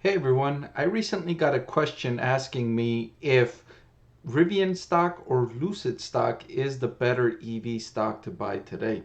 Hey everyone, I recently got a question asking me if Rivian stock or Lucid stock is the better EV stock to buy today.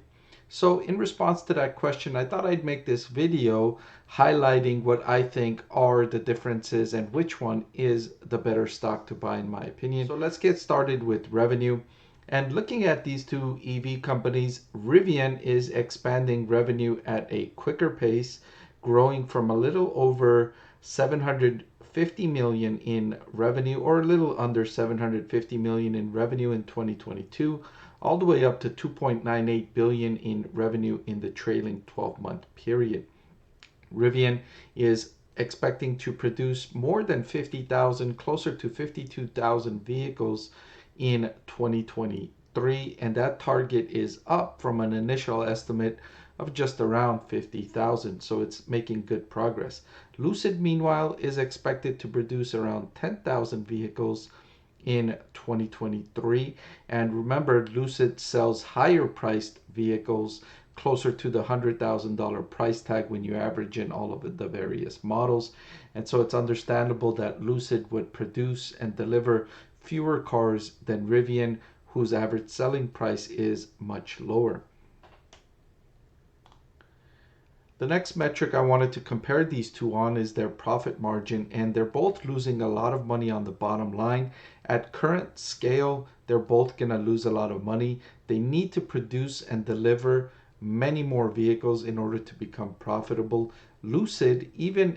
So in response to that question, I thought I'd make this video highlighting what I think are the differences and which one is the better stock to buy in my opinion. So let's get started with revenue. And looking at these two EV companies, Rivian is expanding revenue at a quicker pace, growing from a little over 750 million in revenue, or a little under 750 million in revenue in 2022, all the way up to 2.98 billion in revenue in the trailing 12-month period. Rivian is expecting to produce more than 50,000, closer to 52,000 vehicles in 2023, and that target is up from an initial estimate of just around 50,000, so it's making good progress. Lucid, meanwhile, is expected to produce around 10,000 vehicles in 2023. And remember, Lucid sells higher priced vehicles closer to the $100,000 price tag when you average in all of the various models. And so it's understandable that Lucid would produce and deliver fewer cars than Rivian, whose average selling price is much lower. The next metric I wanted to compare these two on is their profit margin, and they're both losing a lot of money on the bottom line. At current scale, they're both going to lose a lot of money. They need to produce and deliver many more vehicles in order to become profitable. Rivian,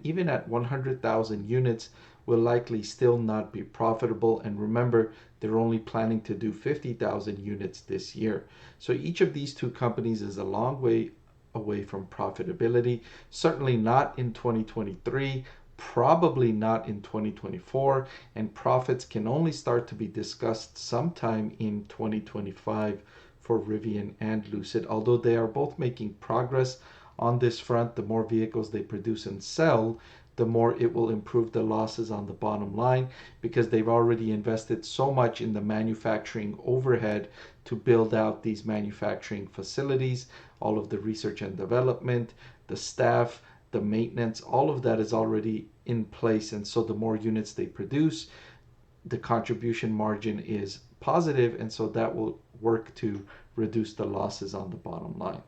even at 100,000 units, will likely still not be profitable. And remember, they're only planning to do 50,000 units this year. So each of these two companies is a long way away from profitability. Certainly not in 2023, probably not in 2024, and profits can only start to be discussed sometime in 2025 for Rivian and Lucid. Although they are both making progress on this front, the more vehicles they produce and sell, the more it will improve the losses on the bottom line, because they've already invested so much in the manufacturing overhead to build out these manufacturing facilities. All of the research and development, the staff, the maintenance, all of that is already in place. And so the more units they produce, the contribution margin is positive, and so that will work to reduce the losses on the bottom line.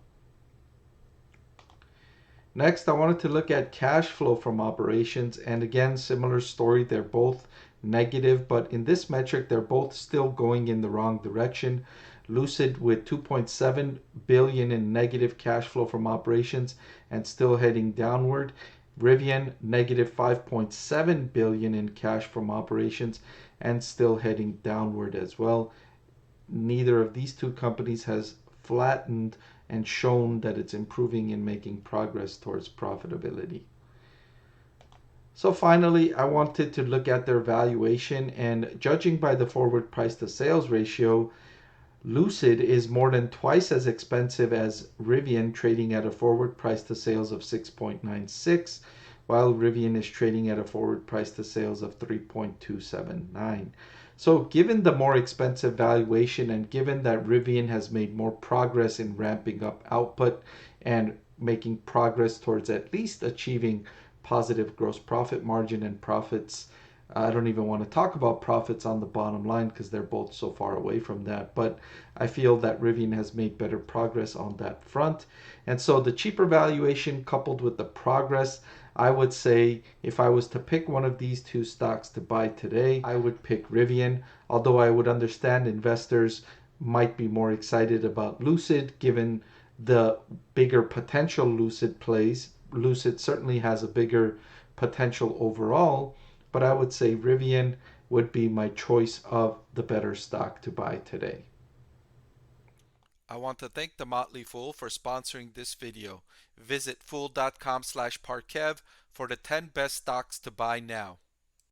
Next, I wanted to look at cash flow from operations, and again, similar story. They're both negative, but in this metric, they're both still going in the wrong direction. Lucid with 2.7 billion in negative cash flow from operations and still heading downward. Rivian negative 5.7 billion in cash from operations and still heading downward as well. Neither of these two companies has flattened and shown that it's improving and making progress towards profitability. So finally, I wanted to look at their valuation, and judging by the forward price to sales ratio, Lucid is more than twice as expensive as Rivian, trading at a forward price to sales of 6.96, while Rivian is trading at a forward price to sales of 3.279. So given the more expensive valuation, and given that Rivian has made more progress in ramping up output and making progress towards at least achieving positive gross profit margin and profits, I don't even want to talk about profits on the bottom line because they're both so far away from that. But I feel that Rivian has made better progress on that front. And so the cheaper valuation coupled with the progress, I would say if I was to pick one of these two stocks to buy today, I would pick Rivian. Although I would understand investors might be more excited about Lucid given the bigger potential Lucid plays. Lucid certainly has a bigger potential overall, but I would say Rivian would be my choice of the better stock to buy today. I want to thank the Motley Fool for sponsoring this video. Visit fool.com/Parkev for the 10 best stocks to buy now.